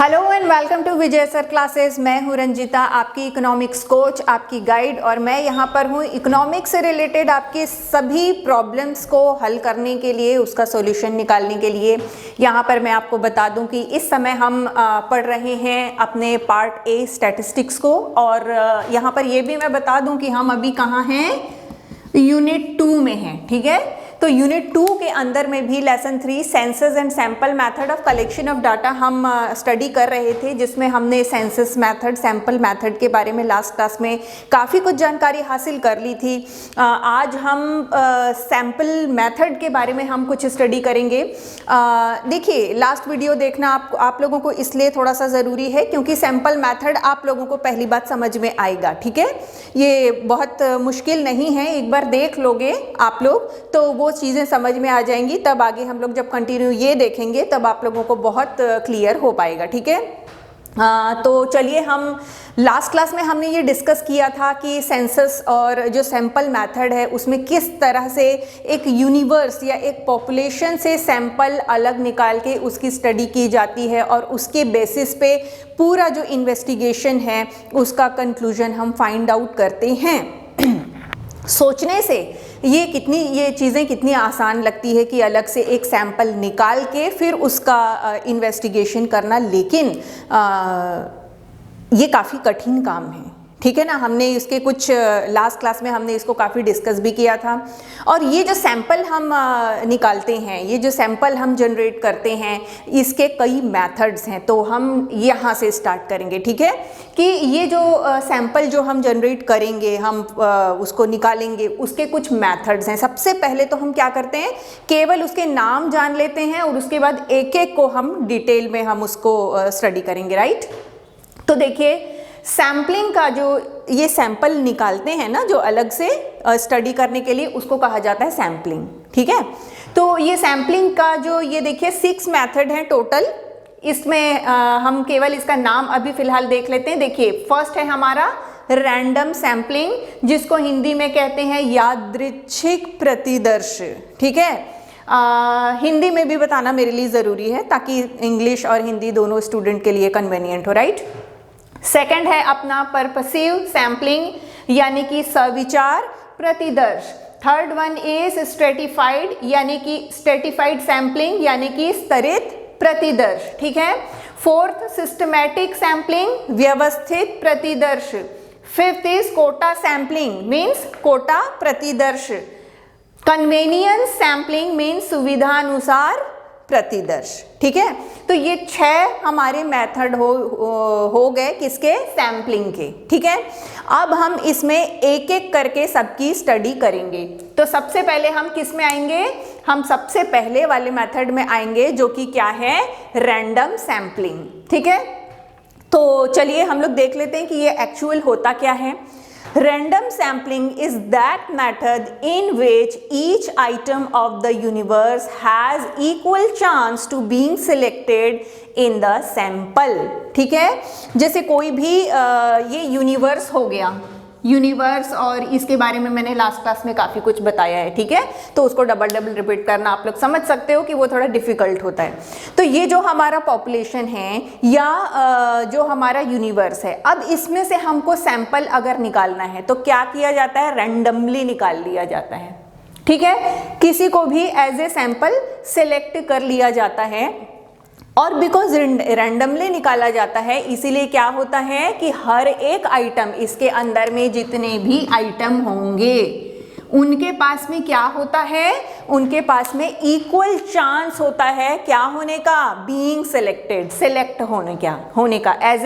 Hello and welcome to Vijay sir classes. मैं हूं रंजिता, आपकी इकोनॉमिक्स कोच, आपकी गाइड, और मैं यहां पर हूं इकोनॉमिक्स से रिलेटेड आपके सभी प्रॉब्लम्स को हल करने के लिए, उसका सॉल्यूशन निकालने के लिए। यहां पर मैं आपको बता दूं कि इस समय हम पढ़ रहे हैं अपने पार्ट ए स्टैटिस्टिक्स को, और यहां पर ये भी मैं बता दूं कि हम अभी कहाँ हैं, यूनिट 2 में हैं। ठीक है, तो यूनिट 2 के अंदर में भी lesson 3 census and sample method of collection of data हम स्टडी कर रहे थे, जिसमें हमने सेंसस मेथड, सैंपल मेथड के बारे में लास्ट क्लास में काफ़ी कुछ जानकारी हासिल कर ली थी। आज हम सैंपल मेथड के बारे में हम कुछ स्टडी करेंगे। देखिए, लास्ट वीडियो देखना आप लोगों को इसलिए थोड़ा सा ज़रूरी है क्योंकि सैंपल मेथड आप लोगों को पहली बात समझ में आएगा। ठीक है, ये बहुत मुश्किल नहीं है, एक बार देख लोगे आप लोग तो वो चीज़ें समझ में आ जाएंगी। तब आगे हम लोग जब कंटिन्यू ये देखेंगे तब आप लोगों को बहुत क्लियर हो पाएगा। ठीक है, तो चलिए, हम लास्ट क्लास में हमने ये डिस्कस किया था कि सेंसस और जो सैंपल मेथड है उसमें किस तरह से एक यूनिवर्स या एक पॉपुलेशन से सैंपल अलग निकाल के उसकी स्टडी की जाती है, और उसके बेसिस पे पूरा जो इन्वेस्टिगेशन है उसका कंक्लूजन हम फाइंड आउट करते हैं। सोचने से ये चीज़ें कितनी आसान लगती है कि अलग से एक सैंपल निकाल के फिर उसका इन्वेस्टिगेशन करना, लेकिन ये काफ़ी कठिन काम है। ठीक है ना, हमने इसके कुछ लास्ट क्लास में हमने इसको काफ़ी डिस्कस भी किया था। और ये जो सैंपल हम निकालते हैं, ये जो सैंपल हम जनरेट करते हैं, इसके कई मेथड्स हैं। तो हम यहाँ से स्टार्ट करेंगे। ठीक है, कि ये जो सैंपल जो हम जनरेट करेंगे, हम उसको निकालेंगे, उसके कुछ मेथड्स हैं। सबसे पहले तो हम क्या करते हैं, केवल उसके नाम जान लेते हैं और उसके बाद एक एक को हम डिटेल में हम उसको स्टडी करेंगे। राइट, तो देखिए, सैम्पलिंग का जो ये सैंपल निकालते हैं ना, जो अलग से स्टडी करने के लिए, उसको कहा जाता है सैम्पलिंग। ठीक है, तो ये सैम्पलिंग का जो ये देखिए 6 मेथड हैं टोटल। इसमें हम केवल इसका नाम अभी फिलहाल देख लेते हैं। देखिए, फर्स्ट है हमारा रैंडम सैम्पलिंग, जिसको हिंदी में कहते हैं यादृच्छिक प्रतिदर्श। ठीक है, हिंदी में भी बताना मेरे लिए ज़रूरी है ताकि इंग्लिश और हिंदी दोनों स्टूडेंट के लिए कन्वीनियंट हो। राइट, सेकंड है अपना पर्पसिव सैम्पलिंग, यानी कि सविचार प्रतिदर्श। थर्ड वन इज स्ट्रेटिफाइड, यानी कि स्ट्रेटिफाइड सैम्पलिंग, यानी कि स्तरित प्रतिदर्श। ठीक है, फोर्थ सिस्टमैटिक सैम्पलिंग, व्यवस्थित प्रतिदर्श। Fifth is quota sampling, means quota प्रतिदर्श। कन्वेनियंस सैम्पलिंग मीन्स सुविधानुसार प्रतिदर्श। ठीक है, तो ये 6 हमारे मेथड हो गए किसके, सैम्पलिंग के। ठीक है, अब हम इसमें एक एक करके सबकी स्टडी करेंगे। तो सबसे पहले हम किस में आएंगे, हम सबसे पहले वाले मेथड में आएंगे, जो कि क्या है, रैंडम सैम्पलिंग। ठीक है, तो चलिए हम लोग देख लेते हैं कि ये एक्चुअल होता क्या है। Random sampling is that method in which each item of the universe has equal chance to being selected in the sample। ठीक है, जैसे कोई भी ये यूनिवर्स हो गया, यूनिवर्स, और इसके बारे में मैंने लास्ट क्लास में काफ़ी कुछ बताया है। ठीक है, तो उसको डबल रिपीट करना आप लोग समझ सकते हो कि वो थोड़ा डिफ़िकल्ट होता है। तो ये जो हमारा पॉपुलेशन है या जो हमारा यूनिवर्स है, अब इसमें से हमको सैंपल अगर निकालना है तो क्या किया जाता है, रैंडमली निकाल लिया जाता है। ठीक है, किसी को भी एज ए सैंपल सेलेक्ट कर लिया जाता है, और बिकॉज रैंडमली निकाला जाता है, इसीलिए क्या होता है कि हर एक आइटम, इसके अंदर में जितने भी आइटम होंगे उनके पास में क्या होता है, उनके पास में इक्वल चांस होता है क्या होने का, बीइंग सिलेक्टेड, सेलेक्ट होने का एज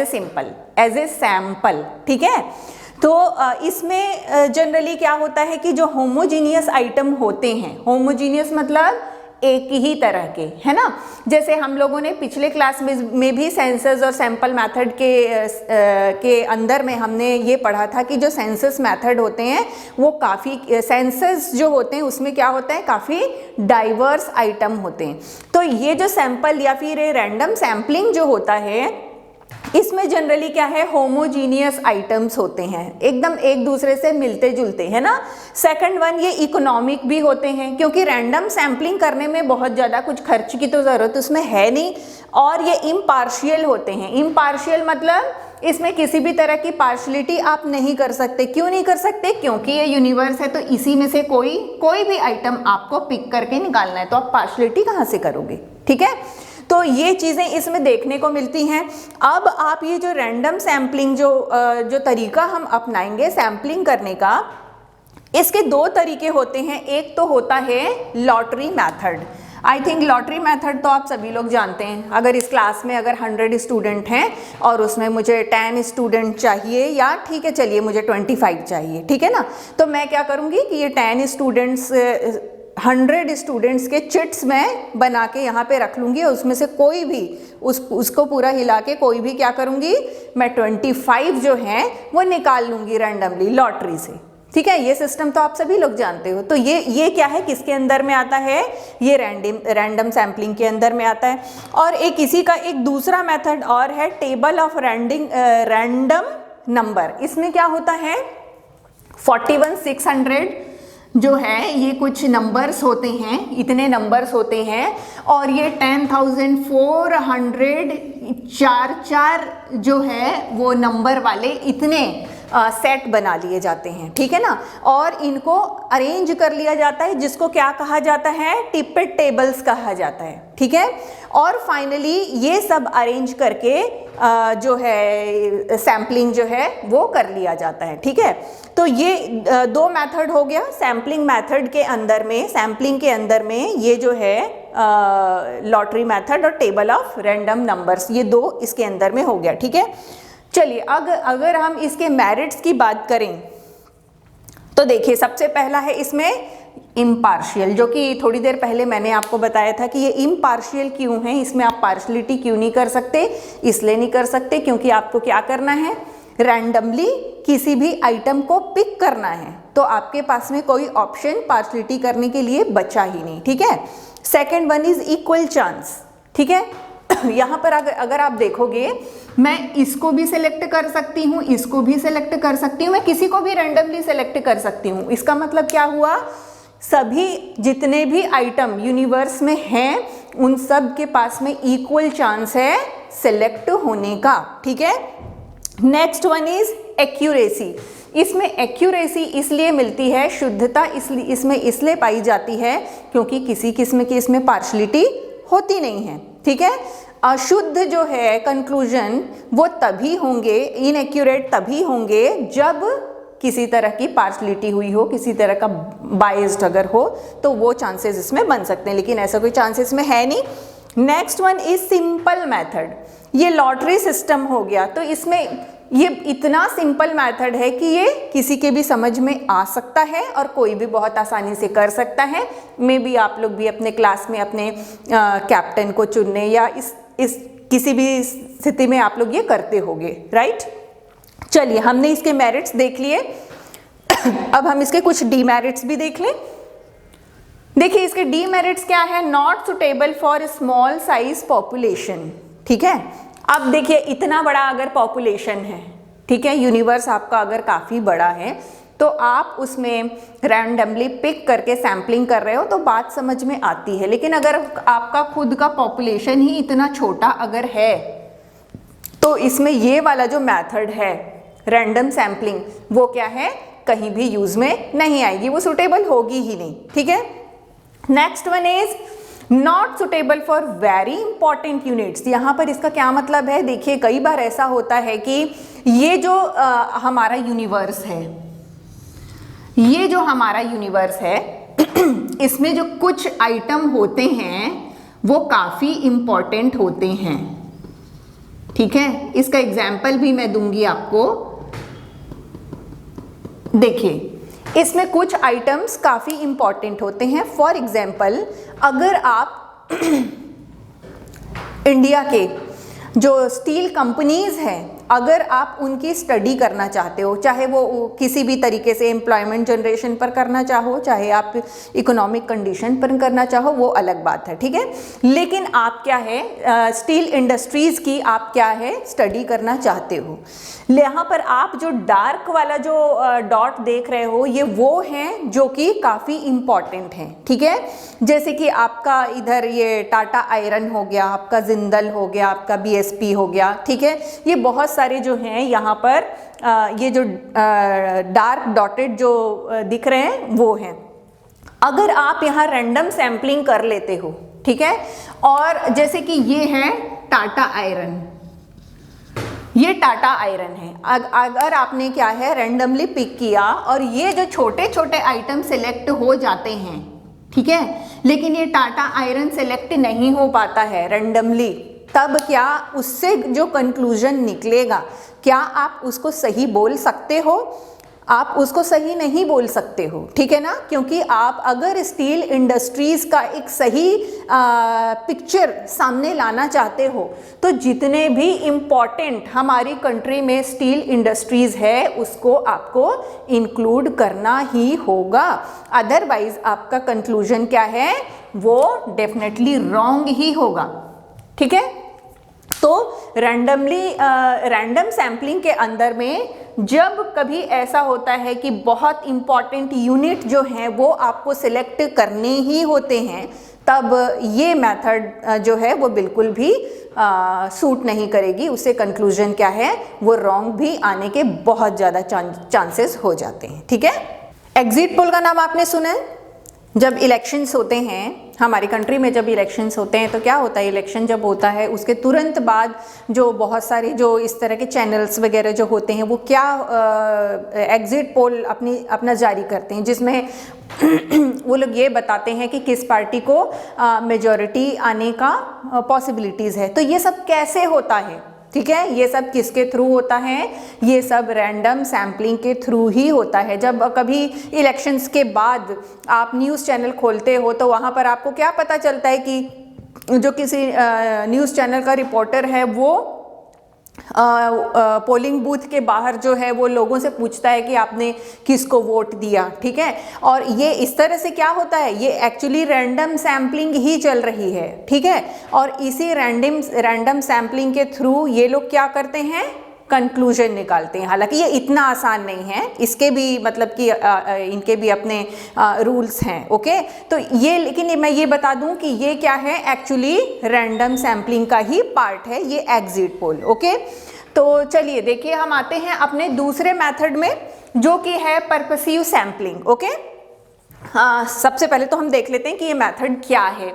ए सैंपल। ठीक है, तो इसमें जनरली क्या होता है कि जो होमोजीनियस आइटम होते हैं, होमोजीनियस मतलब एक ही तरह के, है ना। जैसे हम लोगों ने पिछले क्लास में भी सेंसस और सैंपल मेथड के अंदर में हमने ये पढ़ा था कि जो सेंसस मेथड होते हैं वो काफ़ी, सेंसस जो होते हैं उसमें क्या होता है, काफ़ी डाइवर्स आइटम होते हैं। तो ये जो सैंपल या फिर रैंडम सैम्पलिंग जो होता है, इसमें जनरली क्या है, होमोजीनियस आइटम्स होते हैं, एकदम एक दूसरे से मिलते जुलते, है ना। सेकंड वन, ये इकोनॉमिक भी होते हैं, क्योंकि रैंडम सैम्पलिंग करने में बहुत ज़्यादा कुछ खर्च की तो ज़रूरत उसमें है नहीं, और ये इम्पार्शियल होते हैं। इम्पार्शियल मतलब इसमें किसी भी तरह की पार्शलिटी आप नहीं कर सकते। क्यों नहीं कर सकते? क्योंकि ये यूनिवर्स है, तो इसी में से कोई भी आइटम आपको पिक करके निकालना है, तो आप पार्शलिटी कहाँ से करोगे, ठीक है। तो ये चीज़ें इसमें देखने को मिलती हैं। अब आप ये जो रैंडम सैम्पलिंग जो तरीका हम अपनाएंगे सैम्पलिंग करने का, इसके दो तरीके होते हैं। एक तो होता है lottery method. I think lottery method तो आप सभी लोग जानते हैं। अगर इस क्लास में अगर 100 स्टूडेंट हैं और उसमें मुझे 10 स्टूडेंट चाहिए, या ठीक है चलिए मुझे 25 चाहिए, ठीक है ना, तो मैं क्या करूँगी कि ये 10 स्टूडेंट्स 100 स्टूडेंट्स के चिट्स मैं बना के यहाँ पे रख लूँगी, और उसमें से कोई भी उसको पूरा हिला के कोई भी क्या करूँगी, मैं 25 जो हैं वो निकाल लूँगी रैंडमली लॉटरी से, ठीक है। ये सिस्टम तो आप सभी लोग जानते हो। तो ये क्या है, किसके अंदर में आता है, ये रैंडम सैम्पलिंग के अंदर में आता है। और एक इसी का एक दूसरा मेथड और है, टेबल ऑफ रैंडम नंबर। इसमें क्या होता है, 41,600 जो है ये कुछ नंबर्स होते हैं, इतने नंबर्स होते हैं, और ये 10,400 चार जो है वो नंबर वाले इतने सेट बना लिए जाते हैं, ठीक है ना, और इनको अरेंज कर लिया जाता है, जिसको क्या कहा जाता है, टिपेट टेबल्स कहा जाता है, ठीक है। और फाइनली ये सब अरेंज करके जो है सैम्पलिंग जो है वो कर लिया जाता है, ठीक है। तो ये दो मेथड हो गया। सैम्पलिंग मेथड के अंदर में, सैम्पलिंग के अंदर में ये जो है लॉटरी मेथड और टेबल ऑफ रैंडम नंबर्स, ये दो इसके अंदर में हो गया, ठीक है। चलिए अगर हम इसके मेरिट्स की बात करें तो देखिए, सबसे पहला है इसमें इम्पार्शियल, जो कि थोड़ी देर पहले मैंने आपको बताया था कि ये इम्पार्शियल क्यों है, इसमें आप पार्शलिटी क्यों नहीं कर सकते। इसलिए नहीं कर सकते क्योंकि आपको क्या करना है, रैंडमली किसी भी आइटम को पिक करना है, तो आपके पास में कोई ऑप्शन पार्शलिटी करने के लिए बचा ही नहीं, ठीक है। Second one is equal chance, ठीक है। यहाँ पर अगर आप देखोगे, मैं इसको भी सिलेक्ट कर सकती हूँ, इसको भी सिलेक्ट कर सकती हूँ, मैं किसी को भी रैंडमली सिलेक्ट कर सकती हूँ। इसका मतलब क्या हुआ, सभी जितने भी आइटम यूनिवर्स में हैं उन सब के पास में इक्वल चांस है सिलेक्ट होने का, ठीक है। Next one is accuracy. इसमें एक्यूरेसी इसलिए मिलती है, शुद्धता इसमें इसलिए पाई जाती है क्योंकि किसी किस्म की इसमें पार्शलिटी होती नहीं है, ठीक है। अशुद्ध जो है कंक्लूजन वो तभी होंगे, इनएक्यूरेट तभी होंगे जब किसी तरह की पार्शलिटी हुई हो, किसी तरह का बायस्ड अगर हो, तो वो चांसेस इसमें बन सकते हैं, लेकिन ऐसा कोई चांसेस में है नहीं। Next one is simple method. ये लॉटरी सिस्टम हो गया, तो इसमें ये इतना सिंपल मेथड है कि ये किसी के भी समझ में आ सकता है और कोई भी बहुत आसानी से कर सकता है। मे बी आप लोग भी अपने क्लास में अपने कैप्टन को चुनने या इस किसी भी स्थिति में आप लोग ये करते होंगे, राइट। चलिए, हमने इसके मेरिट्स देख लिए। अब हम इसके कुछ डीमेरिट्स भी देख लें। देखिए, इसके डीमेरिट्स क्या है, not suitable for small size population, ठीक है। अब देखिए, इतना बड़ा अगर पॉपुलेशन है, ठीक है, यूनिवर्स आपका अगर काफ़ी बड़ा है, तो आप उसमें रैंडमली पिक करके सैम्पलिंग कर रहे हो तो बात समझ में आती है। लेकिन अगर आपका खुद का पॉपुलेशन ही इतना छोटा अगर है, तो इसमें ये वाला जो मेथड है रैंडम सैम्पलिंग, वो क्या है, कहीं भी यूज में नहीं आएगी, वो सुटेबल होगी ही नहीं, ठीक है। Next one is not suitable for very important units. यहाँ पर इसका क्या मतलब है, देखिए कई बार ऐसा होता है कि ये जो हमारा यूनिवर्स है, ये जो हमारा यूनिवर्स है इसमें जो कुछ आइटम होते हैं वो काफ़ी इंपॉर्टेंट होते हैं, ठीक है। इसका एग्जाम्पल भी मैं दूंगी आपको। देखिए, इसमें कुछ आइटम्स काफ़ी इंपॉर्टेंट होते हैं। फॉर एग्जाम्पल, अगर आप इंडिया के जो स्टील कंपनीज हैं अगर आप उनकी स्टडी करना चाहते हो, चाहे वो किसी भी तरीके से एम्प्लॉयमेंट जनरेशन पर करना चाहो, चाहे आप इकोनॉमिक कंडीशन पर करना चाहो, वो अलग बात है, ठीक है। लेकिन आप क्या है स्टील इंडस्ट्रीज की आप क्या है स्टडी करना चाहते हो। यहाँ पर आप जो डार्क वाला जो डॉट देख रहे हो ये वो हैं जो कि काफ़ी इम्पॉर्टेंट हैं, ठीक है। जैसे कि आपका इधर ये टाटा आयरन हो गया, आपका जिंदल हो गया, आपका बीएसपी हो गया, ठीक है। ये बहुत सारे जो हैं यहाँ पर ये जो डार्क डॉटेड जो दिख रहे हैं वो हैं। अगर आप यहाँ रैंडम सैम्पलिंग कर लेते हो, ठीक है, और जैसे कि ये है टाटा आयरन, ये टाटा आयरन है, अगर आपने क्या है रैंडमली पिक किया और ये जो छोटे छोटे आइटम सिलेक्ट हो जाते हैं, ठीक है, लेकिन ये टाटा आयरन सिलेक्ट नहीं हो पाता है रैंडमली, तब क्या उससे जो कंक्लूजन निकलेगा क्या आप उसको सही बोल सकते हो? आप उसको सही नहीं बोल सकते हो, ठीक है ना। क्योंकि आप अगर स्टील इंडस्ट्रीज का एक सही पिक्चर सामने लाना चाहते हो तो जितने भी इम्पॉर्टेंट हमारी कंट्री में स्टील इंडस्ट्रीज है उसको आपको इंक्लूड करना ही होगा, अदरवाइज आपका कंक्लूजन क्या है वो डेफिनेटली रॉन्ग ही होगा, ठीक है। तो रैंडम सैम्पलिंग के अंदर में जब कभी ऐसा होता है कि बहुत इम्पॉर्टेंट यूनिट जो हैं वो आपको सिलेक्ट करने ही होते हैं, तब ये मेथड जो है वो बिल्कुल भी सूट नहीं करेगी, उससे कंक्लूजन क्या है वो रॉन्ग भी आने के बहुत ज़्यादा चांसेस हो जाते हैं, ठीक है। एग्जिट पोल का नाम आपने सुना है? जब इलेक्शंस होते हैं हमारी कंट्री में, जब इलेक्शंस होते हैं तो क्या होता है, इलेक्शन जब होता है उसके तुरंत बाद जो बहुत सारे जो इस तरह के चैनल्स वगैरह जो होते हैं वो क्या एग्जिट पोल अपना जारी करते हैं, जिसमें वो लोग ये बताते हैं कि किस पार्टी को मेजॉरिटी आने का पॉसिबिलिटीज़ है। तो ये सब कैसे होता है, ठीक है, ये सब किसके थ्रू होता है, ये सब रैंडम सैम्पलिंग के थ्रू ही होता है। जब कभी इलेक्शंस के बाद आप न्यूज़ चैनल खोलते हो तो वहाँ पर आपको क्या पता चलता है कि जो किसी न्यूज़ चैनल का रिपोर्टर है वो पोलिंग बूथ के बाहर जो है वो लोगों से पूछता है कि आपने किसको वोट दिया, ठीक है। और ये इस तरह से क्या होता है, ये एक्चुअली रैंडम सैम्पलिंग ही चल रही है, ठीक है। और इसी रैंडम सैम्पलिंग के थ्रू ये लोग क्या करते हैं, कंक्लूजन निकालते हैं। हालांकि ये इतना आसान नहीं है, इसके भी मतलब कि इनके भी अपने रूल्स हैं, ओके। तो ये, लेकिन मैं ये बता दूं कि ये क्या है, एक्चुअली रैंडम सैम्पलिंग का ही पार्ट है ये एग्जिट पोल, ओके। तो चलिए देखिए हम आते हैं अपने दूसरे मेथड में जो कि है पर्पसिव सैम्पलिंग, ओके। सबसे पहले तो हम देख लेते हैं कि ये मेथड क्या है।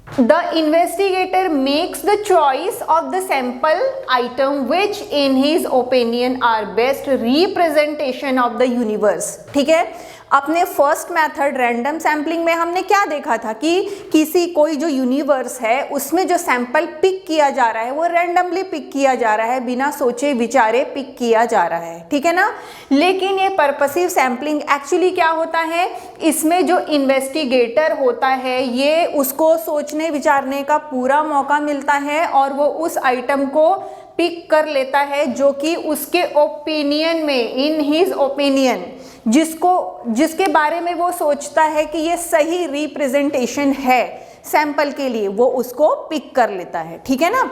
The investigator makes the choice of the sample item which in his opinion are best representation of the universe, ठीक है। अपने फर्स्ट मेथड रैंडम सैम्पलिंग में हमने क्या देखा था कि किसी कोई जो यूनिवर्स है उसमें जो सैंपल पिक किया जा रहा है वो रैंडमली पिक किया जा रहा है, बिना सोचे विचारे पिक किया जा रहा है, ठीक है ना। लेकिन ये पर्पसिव सैम्पलिंग एक्चुअली क्या होता है, इसमें जो इन्वेस्टिगेटर होता है ये उसको सोचने विचारने का पूरा मौका मिलता है और वो उस आइटम को पिक कर लेता है जो कि उसके ओपिनियन में, इन हिज ओपिनियन, जिसके बारे में वो सोचता है कि ये सही रिप्रेजेंटेशन है सैंपल के लिए, वो उसको पिक कर लेता है, ठीक है ना।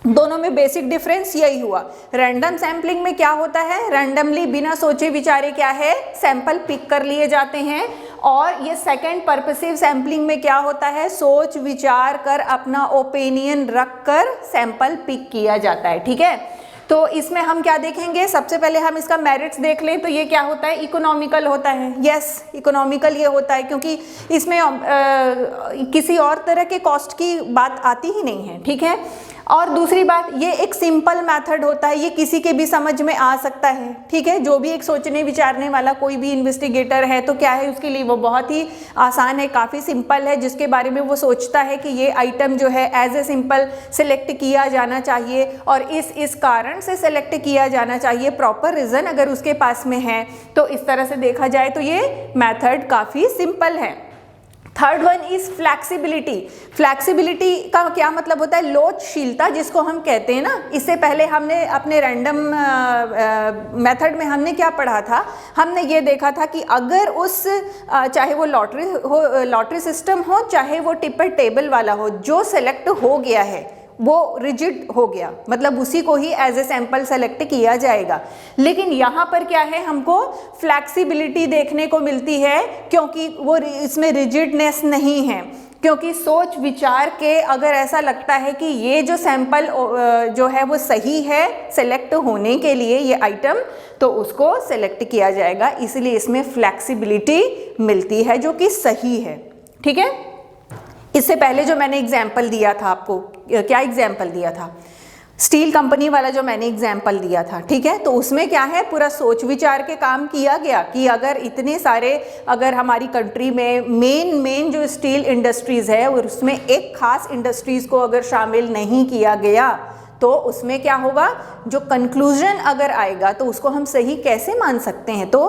दोनों में बेसिक डिफरेंस यही हुआ। रैंडम सैम्पलिंग में क्या होता है, रैंडमली बिना सोचे विचारे क्या है सैंपल पिक कर लिए जाते हैं, और ये सेकंड पर्पसिव सैम्पलिंग में क्या होता है, सोच विचार कर अपना ओपिनियन रख कर सैंपल पिक किया जाता है, ठीक है। तो इसमें हम क्या देखेंगे, सबसे पहले हम इसका मेरिट्स देख लें तो ये क्या होता है, इकोनॉमिकल होता है। यस, इकोनॉमिकल ये होता है क्योंकि इसमें किसी और तरह के कॉस्ट की बात आती ही नहीं है, ठीक है। और दूसरी बात, ये एक सिंपल मेथड होता है, ये किसी के भी समझ में आ सकता है, ठीक है। जो भी एक सोचने विचारने वाला कोई भी इन्वेस्टिगेटर है तो क्या है उसके लिए वो बहुत ही आसान है, काफ़ी सिंपल है, जिसके बारे में वो सोचता है कि ये आइटम जो है एज ए सिंपल सेलेक्ट किया जाना चाहिए और इस कारण से सेलेक्ट किया जाना चाहिए, प्रॉपर रीज़न अगर उसके पास में है तो इस तरह से देखा जाए तो ये मेथड काफ़ी सिंपल है, third one is flexibility. Flexibility का क्या मतलब होता है? लोचशीलता जिसको हम कहते हैं ना। इससे पहले हमने अपने रैंडम मेथड में हमने क्या पढ़ा था? हमने ये देखा था कि अगर उस चाहे वो लॉटरी सिस्टम हो, चाहे वो टिपर टेबल वाला हो, जो सेलेक्ट हो गया है वो रिजिड हो गया, मतलब उसी को ही एज ए सैंपल सेलेक्ट किया जाएगा। लेकिन यहाँ पर क्या है, हमको फ्लैक्सिबिलिटी देखने को मिलती है, क्योंकि वो इसमें रिजिडनेस नहीं है। क्योंकि सोच विचार के अगर ऐसा लगता है कि ये जो सैंपल जो है वो सही है सेलेक्ट होने के लिए ये आइटम, तो उसको सेलेक्ट किया जाएगा। इसलिए इसमें फ्लैक्सिबिलिटी मिलती है जो कि सही है। ठीक है, इससे पहले जो मैंने एग्जाम्पल दिया था आपको, क्या एग्जाम्पल दिया था? स्टील कंपनी वाला जो मैंने एग्जाम्पल दिया था, ठीक है, तो उसमें क्या है, पूरा सोच विचार के काम किया गया कि अगर इतने सारे, अगर हमारी कंट्री में मेन जो स्टील इंडस्ट्रीज़ है और उसमें एक खास इंडस्ट्रीज़ को अगर शामिल नहीं किया गया तो उसमें क्या होगा, जो कंक्लूजन अगर आएगा तो उसको हम सही कैसे मान सकते हैं। तो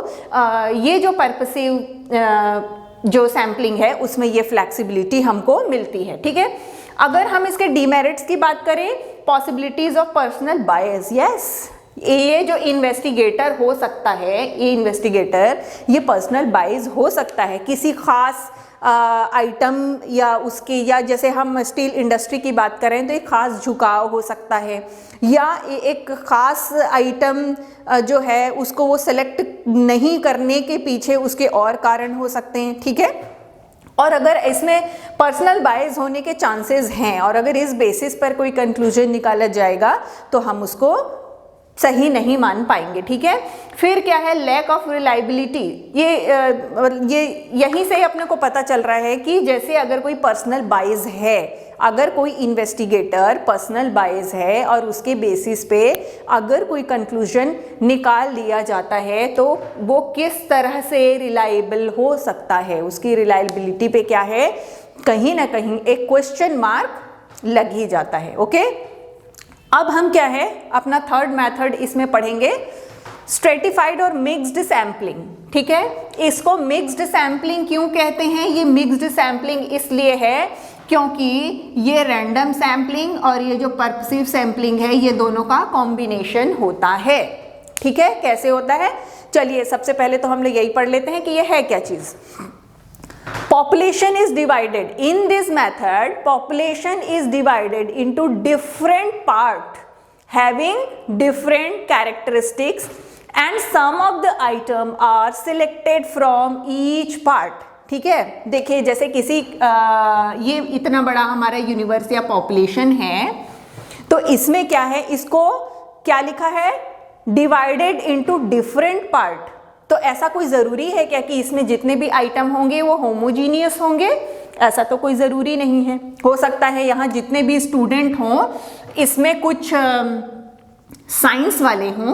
ये जो पर्पसिव जो सैम्पलिंग है उसमें ये फ्लैक्सिबिलिटी हमको मिलती है। ठीक है, अगर हम इसके डीमेरिट्स की बात करें, possibilities of personal bias, yes, ये जो इन्वेस्टिगेटर हो सकता है, ये इन्वेस्टिगेटर ये पर्सनल बायस हो सकता है किसी खास आइटम या उसकी, या जैसे हम स्टील इंडस्ट्री की बात करें तो एक खास झुकाव हो सकता है, या एक खास आइटम जो है उसको वो सेलेक्ट नहीं करने के पीछे उसके और कारण हो सकते हैं। ठीक है, और अगर इसमें पर्सनल बायस होने के चांसेस हैं और अगर इस बेसिस पर कोई कंक्लूजन निकाला जाएगा तो हम उसको सही नहीं मान पाएंगे। ठीक है, फिर क्या है, लैक ऑफ रिलायबिलिटी। ये यहीं से अपने को पता चल रहा है कि जैसे अगर कोई पर्सनल बायस है, अगर कोई इन्वेस्टिगेटर पर्सनल बायस है और उसके बेसिस पे अगर कोई कंक्लूजन निकाल लिया जाता है तो वो किस तरह से रिलायबल हो सकता है, उसकी रिलायबिलिटी पे क्या है, कहीं ना कहीं एक क्वेश्चन मार्क लग ही जाता है। ओके, अब हम क्या है अपना थर्ड मेथड इसमें पढ़ेंगे, स्ट्रेटिफाइड और मिक्स्ड सैम्पलिंग। ठीक है, इसको मिक्स्ड सैम्पलिंग क्यों कहते हैं? ये मिक्स्ड सैम्पलिंग इसलिए है क्योंकि ये रैंडम सैम्पलिंग और ये जो पर्पसिव सैम्पलिंग है ये दोनों का कॉम्बिनेशन होता है। ठीक है, कैसे होता है? चलिए सबसे पहले तो हम लोग यही पढ़ लेते हैं कि ये है क्या चीज। Population is divided. In this method, population is divided into different parts having different characteristics and some of the item are selected from each part. ठीक है, देखिए जैसे किसी ये इतना बड़ा हमारा यूनिवर्स या पॉपुलेशन है, तो इसमें क्या है, इसको क्या लिखा है, डिवाइडेड इनटू डिफरेंट पार्ट। तो ऐसा कोई ज़रूरी है क्या कि इसमें जितने भी आइटम होंगे वो होमोजीनियस होंगे? ऐसा तो कोई ज़रूरी नहीं है। हो सकता है यहाँ जितने भी स्टूडेंट हों इसमें कुछ साइंस वाले हों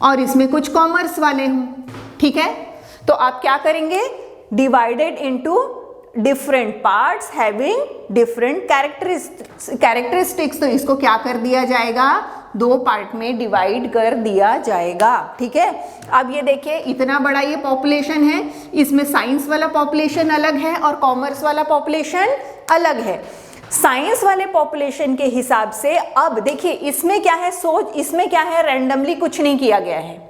और इसमें कुछ कॉमर्स वाले हों। ठीक है, तो आप क्या करेंगे, divided into different parts having different characteristics. तो इसको क्या कर दिया जाएगा, दो पार्ट में डिवाइड कर दिया जाएगा। ठीक है, अब ये देखिए इतना बड़ा ये पॉपुलेशन है, इसमें साइंस वाला पॉपुलेशन अलग है और कॉमर्स वाला पॉपुलेशन अलग है। साइंस वाले पॉपुलेशन के हिसाब से अब देखिए इसमें क्या है, सोच, इसमें क्या है, रैंडमली कुछ नहीं किया गया है,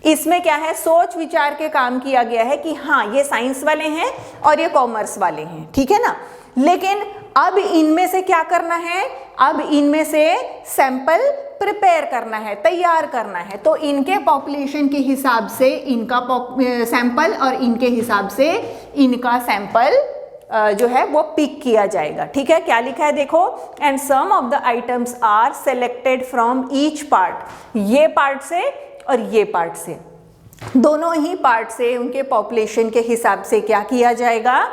इसमें क्या है, सोच विचार के काम किया गया है कि हाँ ये साइंस वाले हैं और ये कॉमर्स वाले हैं। ठीक है ना, लेकिन अब इनमें से क्या करना है, अब इनमें से सैंपल प्रिपेयर करना है, तैयार करना है। तो इनके पॉपुलेशन के हिसाब से इनका सैंपल और इनके हिसाब से इनका सैंपल जो है वो पिक किया जाएगा। ठीक है, क्या लिखा है देखो, and some of the items are selected from each part. ये पार्ट से और ये पार्ट से, दोनों ही पार्ट से उनके पॉपुलेशन के हिसाब से क्या किया जाएगा,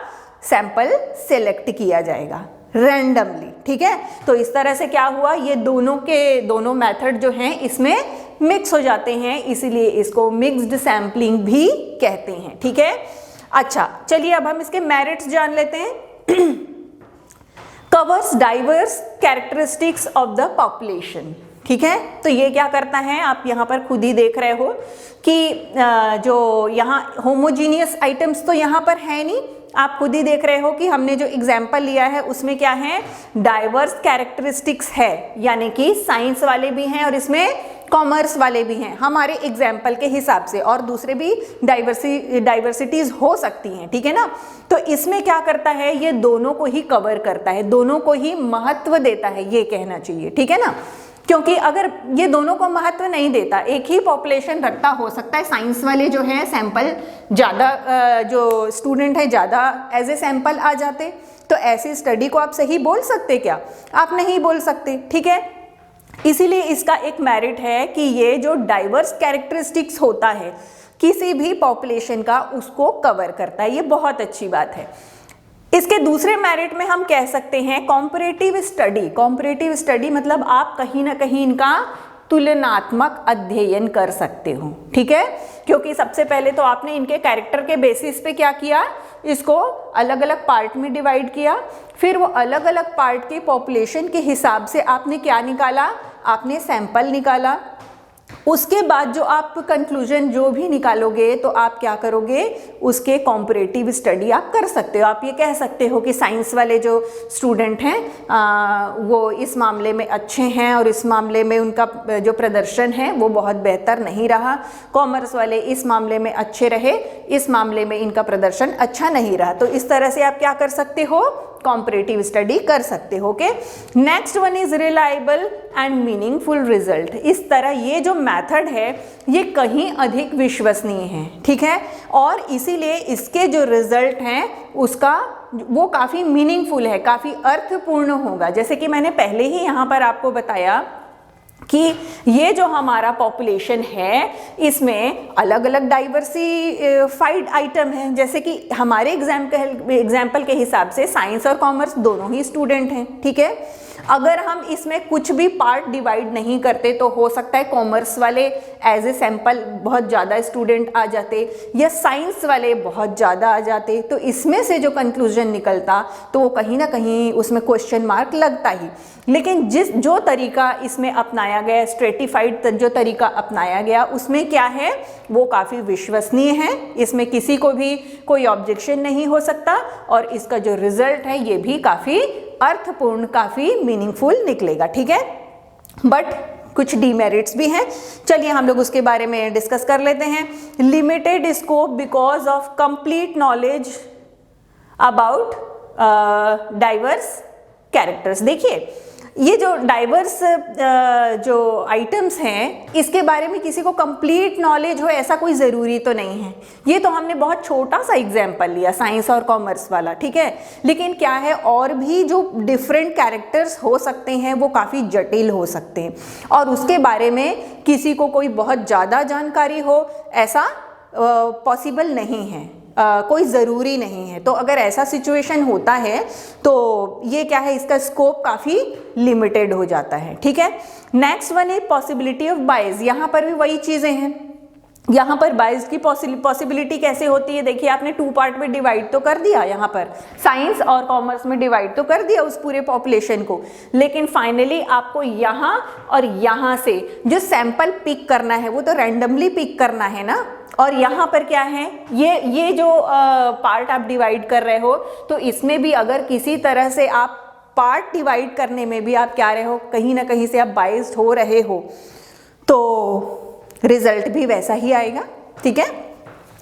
सैंपल सेलेक्ट किया जाएगा रैंडमली। ठीक है, तो इस तरह से क्या हुआ, ये दोनों के दोनों मेथड जो हैं इसमें मिक्स हो जाते हैं, इसीलिए इसको मिक्स्ड सैम्पलिंग भी कहते हैं। ठीक है, अच्छा चलिए अब हम इसके मेरिट्स जान लेते हैं। Covers diverse characteristics of the population. ठीक है, तो ये क्या करता है, आप यहाँ पर खुद ही देख रहे हो कि जो यहाँ होमोजीनियस आइटम्स तो यहाँ पर है नहीं, आप खुद ही देख रहे हो कि हमने जो एग्जाम्पल लिया है उसमें क्या है, डाइवर्स कैरेक्टरिस्टिक्स है, यानी कि साइंस वाले भी हैं और इसमें कॉमर्स वाले भी हैं हमारे एग्जाम्पल के हिसाब से, और दूसरे भी डाइवर्सिटीज हो सकती हैं, ठीक है ना। तो इसमें क्या करता है, ये दोनों को ही कवर करता है, दोनों को ही महत्व देता है, ये कहना चाहिए, ठीक है ना। क्योंकि अगर ये दोनों को महत्व नहीं देता, एक ही पॉपुलेशन रखता, हो सकता है साइंस वाले जो है सैंपल ज़्यादा, जो स्टूडेंट है ज़्यादा एज ए सैंपल आ जाते, तो ऐसी स्टडी को आप सही बोल सकते क्या, आप नहीं बोल सकते, ठीक है। इसीलिए इसका एक मेरिट है कि ये जो डाइवर्स कैरेक्टरिस्टिक्स होता है किसी भी पॉपुलेशन का, उसको कवर करता है, ये बहुत अच्छी बात है। इसके दूसरे मेरिट में हम कह सकते हैं कॉम्परेटिव स्टडी। कॉम्परेटिव स्टडी मतलब आप कहीं ना कहीं इनका तुलनात्मक अध्ययन कर सकते हो, ठीक है। क्योंकि सबसे पहले तो आपने इनके कैरेक्टर के बेसिस पे क्या किया, इसको अलग अलग पार्ट में डिवाइड किया, फिर वो अलग अलग पार्ट के पॉपुलेशन के हिसाब से आपने क्या निकाला, आपने सैंपल निकाला। उसके बाद जो आप कंक्लूजन जो भी निकालोगे तो आप क्या करोगे, उसके कॉम्परेटिव स्टडी आप कर सकते हो। आप ये कह सकते हो कि साइंस वाले जो स्टूडेंट हैं वो इस मामले में अच्छे हैं और इस मामले में उनका जो प्रदर्शन है वो बहुत बेहतर नहीं रहा, कॉमर्स वाले इस मामले में अच्छे रहे, इस मामले में इनका प्रदर्शन अच्छा नहीं रहा। तो इस तरह से आप क्या कर सकते हो, कॉम्परेटिव स्टडी कर सकते हो। Okay, next one is reliable and meaningful result. इस तरह ये जो मेथड है ये कहीं अधिक विश्वसनीय है, ठीक है, और इसीलिए इसके जो रिजल्ट हैं उसका वो काफ़ी मीनिंगफुल है, काफ़ी अर्थपूर्ण होगा। जैसे कि मैंने पहले ही यहाँ पर आपको बताया कि ये जो हमारा पॉपुलेशन है इसमें अलग अलग डाइवर्सिफाइड आइटम हैं। जैसे कि हमारे एग्जाम्पल के हिसाब से साइंस और कॉमर्स दोनों ही स्टूडेंट हैं, ठीक है। अगर हम इसमें कुछ भी पार्ट डिवाइड नहीं करते तो हो सकता है कॉमर्स वाले एज ए सैंपल बहुत ज़्यादा स्टूडेंट आ जाते या साइंस वाले बहुत ज़्यादा आ जाते, तो इसमें से जो कंक्लूजन निकलता तो वो कहीं ना कहीं उसमें क्वेश्चन मार्क लगता ही। लेकिन जो तरीका इसमें अपनाया गया, स्ट्रेटिफाइड जो तरीका अपनाया गया, उसमें क्या है, वो काफ़ी विश्वसनीय है, इसमें किसी को भी कोई ऑब्जेक्शन नहीं हो सकता और इसका जो रिजल्ट है ये भी काफ़ी अर्थपूर्ण, काफ़ी मीनिंगफुल निकलेगा, ठीक है। बट कुछ डीमेरिट्स भी हैं, चलिए हम लोग उसके बारे में डिस्कस कर लेते हैं। Limited scope because of complete knowledge about diverse characters. देखिए ये जो डाइवर्स जो आइटम्स हैं इसके बारे में किसी को कंप्लीट नॉलेज हो ऐसा कोई ज़रूरी तो नहीं है। ये तो हमने बहुत छोटा सा एग्जाम्पल लिया साइंस और कॉमर्स वाला, ठीक है, लेकिन क्या है और भी जो डिफरेंट कैरेक्टर्स हो सकते हैं वो काफ़ी जटिल हो सकते हैं और उसके बारे में किसी को कोई बहुत ज़्यादा जानकारी हो ऐसा पॉसिबल नहीं है, कोई ज़रूरी नहीं है। तो अगर ऐसा सिचुएशन होता है तो ये क्या है, इसका स्कोप काफ़ी लिमिटेड हो जाता है, ठीक है। नेक्स्ट वन है पॉसिबिलिटी ऑफ बायस। यहाँ पर भी वही चीज़ें हैं, यहाँ पर बायस की पॉसिबिलिटी कैसे होती है, देखिए आपने 2 पार्ट में डिवाइड तो कर दिया, यहाँ पर साइंस और कॉमर्स में डिवाइड तो कर दिया उस पूरे पॉपुलेशन को, लेकिन फाइनली आपको यहाँ और यहाँ से जो सैंपल पिक करना है वो तो रैंडमली पिक करना है ना। और यहाँ पर क्या है, ये जो पार्ट आप डिवाइड कर रहे हो तो इसमें भी अगर किसी तरह से आप पार्ट डिवाइड करने में भी आप क्या रहे हो, कहीं ना कहीं से आप बाइस्ड हो रहे हो तो रिजल्ट भी वैसा ही आएगा, ठीक है।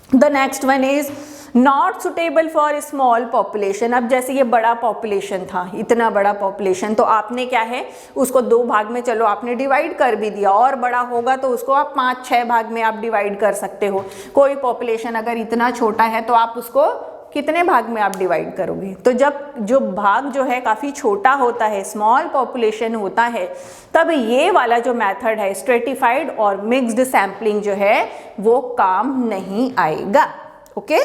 The next one is not suitable for small population. अब जैसे ये बड़ा पॉपुलेशन था, इतना बड़ा पॉपुलेशन, तो आपने क्या है उसको 2 भाग में चलो आपने डिवाइड कर भी दिया, और बड़ा होगा तो उसको आप 5-6 भाग में आप डिवाइड कर सकते हो। कोई पॉपुलेशन अगर इतना छोटा है तो आप उसको कितने भाग में आप डिवाइड करोगे। तो जब जो भाग जो है काफ़ी छोटा होता है, स्मॉल पॉपुलेशन होता है, तब ये वाला जो मेथड है स्ट्रेटिफाइड और मिक्स्ड सैम्पलिंग जो है वो काम नहीं आएगा। ओके,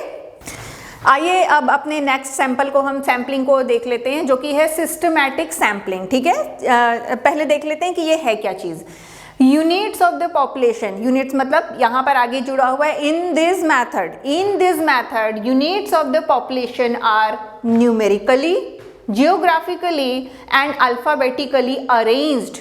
आइए अब अपने नेक्स्ट सैंपल को हम सैम्पलिंग को देख लेते हैं जो कि है सिस्टमैटिक सैम्पलिंग, ठीक है। पहले देख लेते हैं कि ये है क्या चीज़। Units of the population, units मतलब यहाँ पर आगे जुड़ा हुआ है in this method units of the population are numerically, geographically and alphabetically arranged.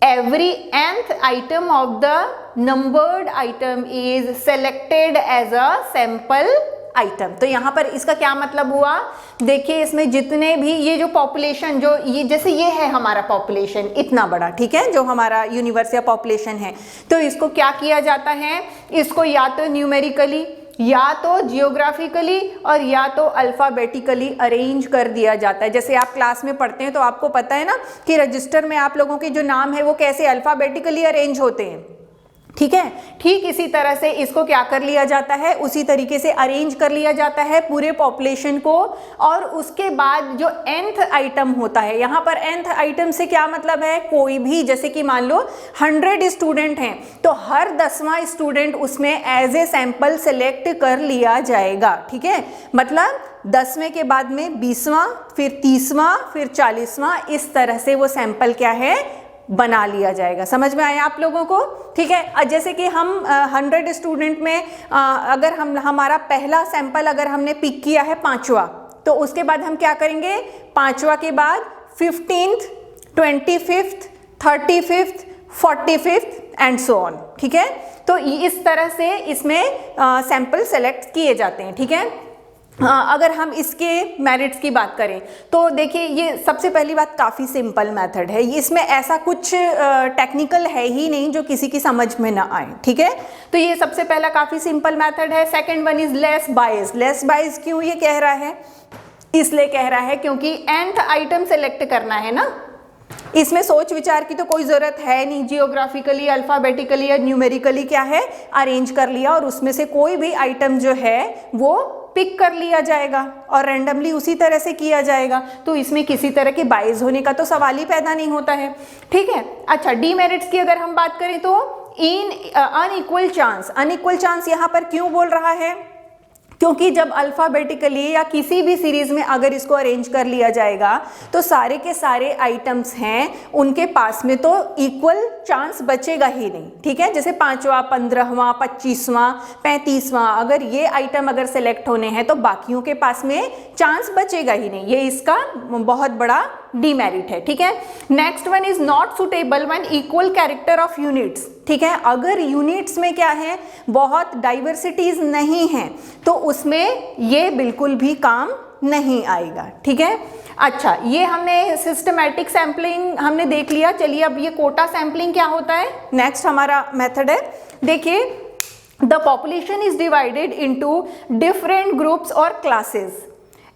Every nth item of the numbered item is selected as a sample item. तो यहाँ पर इसका क्या मतलब हुआ, देखिए इसमें जितने भी ये जो पॉपुलेशन, जो ये जैसे ये है हमारा पॉपुलेशन इतना बड़ा, ठीक है, जो हमारा यूनिवर्स या पॉपुलेशन है, तो इसको क्या किया जाता है, इसको या तो न्यूमेरिकली या तो जियोग्राफिकली और या तो अल्फाबेटिकली अरेंज कर दिया जाता है। जैसे आप क्लास में पढ़ते हैं तो आपको पता है ना कि रजिस्टर में आप लोगों के जो नाम है वो कैसे अल्फाबेटिकली अरेंज होते हैं, ठीक है। ठीक इसी तरह से इसको क्या कर लिया जाता है, उसी तरीके से अरेंज कर लिया जाता है पूरे पॉपुलेशन को। और उसके बाद जो nth आइटम होता है, यहाँ पर nth आइटम से क्या मतलब है, कोई भी, जैसे कि मान लो 100 स्टूडेंट हैं तो हर 10वां स्टूडेंट उसमें एज ए सैंपल सेलेक्ट कर लिया जाएगा, ठीक है। मतलब 10वें के बाद में 20वां, फिर 30वां, फिर 40वां, इस तरह से वो सैंपल क्या है, बना लिया जाएगा। समझ में आया आप लोगों को, ठीक है। जैसे कि हम 100 स्टूडेंट में अगर हमारा पहला सैंपल अगर हमने पिक किया है 5वां, तो उसके बाद हम क्या करेंगे, 5वां के बाद 15th, 25th, 35th, 45th and so on, ठीक है। तो इस तरह से इसमें सैंपल सेलेक्ट किए जाते हैं, ठीक है। अगर हम इसके मेरिट्स की बात करें तो देखिए ये सबसे पहली बात काफ़ी सिंपल मेथड है, इसमें ऐसा कुछ टेक्निकल है ही नहीं जो किसी की समझ में ना आए, ठीक है। तो ये सबसे पहला काफ़ी सिंपल मेथड है। Second one is less bias. Less bias क्यों ये कह रहा है, इसलिए कह रहा है क्योंकि nth आइटम सेलेक्ट करना है ना, इसमें सोच विचार की तो कोई ज़रूरत है नहीं, जियोग्राफिकली, अल्फ़ाबेटिकली या न्यूमेरिकली क्या है, अरेंज कर लिया और उसमें से कोई भी आइटम जो है वो पिक कर लिया जाएगा और रैंडमली उसी तरह से किया जाएगा। तो इसमें किसी तरह के बाइस होने का तो सवाल ही पैदा नहीं होता है, ठीक है। अच्छा, डीमेरिट्स की अगर हम बात करें तो इन अनइक्वल चांस। अनइक्वल चांस यहाँ पर क्यों बोल रहा है, क्योंकि जब अल्फ़ाबेटिकली या किसी भी सीरीज में अगर इसको अरेंज कर लिया जाएगा तो सारे के सारे आइटम्स हैं उनके पास में तो इक्वल चांस बचेगा ही नहीं, ठीक है। जैसे 5वां, 15वां, 25वां, 35वां, अगर ये आइटम अगर सेलेक्ट होने हैं तो बाकियों के पास में चांस बचेगा ही नहीं, ये इसका बहुत बड़ा डीमेरिट है, ठीक है। Next one is not suitable when equal character of units, ठीक है। अगर यूनिट्स में क्या है, बहुत डाइवर्सिटीज नहीं है तो उसमें ये बिल्कुल भी काम नहीं आएगा, ठीक है। अच्छा, ये हमने सिस्टमैटिक सैम्पलिंग हमने देख लिया। चलिए अब ये कोटा सैम्पलिंग क्या होता है, नेक्स्ट हमारा मेथड है। देखिए, the population is divided into different groups और classes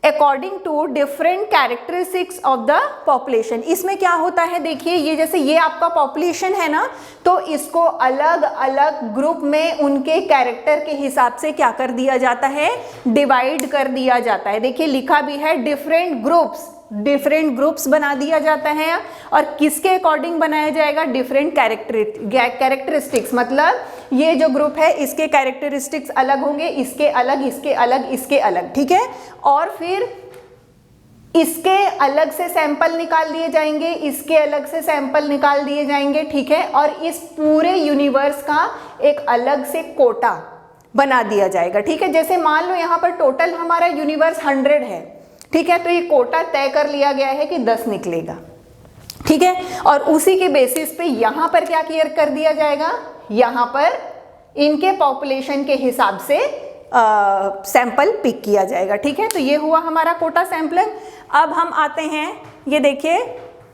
according to different characteristics of the population. इसमें क्या होता है, देखिए ये जैसे ये आपका पॉपुलेशन है ना, तो इसको अलग अलग ग्रुप में उनके कैरेक्टर के हिसाब से क्या कर दिया जाता है, डिवाइड कर दिया जाता है। देखिए लिखा भी है डिफरेंट ग्रुप्स, डिफरेंट ग्रुप्स बना दिया जाता है। और किसके अकॉर्डिंग बनाया जाएगा, डिफरेंट कैरेक्टरिस्टिक्स, मतलब ये जो ग्रुप है इसके कैरेक्टरिस्टिक्स अलग होंगे, इसके अलग, इसके अलग, इसके अलग, ठीक है। और फिर इसके अलग से सैंपल निकाल दिए जाएंगे, इसके अलग से सैंपल निकाल दिए जाएंगे, ठीक है। और इस पूरे यूनिवर्स का एक अलग से कोटा बना दिया जाएगा, ठीक है। जैसे मान लो यहाँ पर टोटल हमारा यूनिवर्स 100 है, ठीक है, तो ये कोटा तय कर लिया गया है कि 10 निकलेगा, ठीक है। और उसी के बेसिस पे यहाँ पर क्या क्लियर कर दिया जाएगा, यहाँ पर इनके पॉपुलेशन के हिसाब से सैंपल पिक किया जाएगा, ठीक है। तो ये हुआ हमारा कोटा सैंपलिंग। अब हम आते हैं, ये देखिए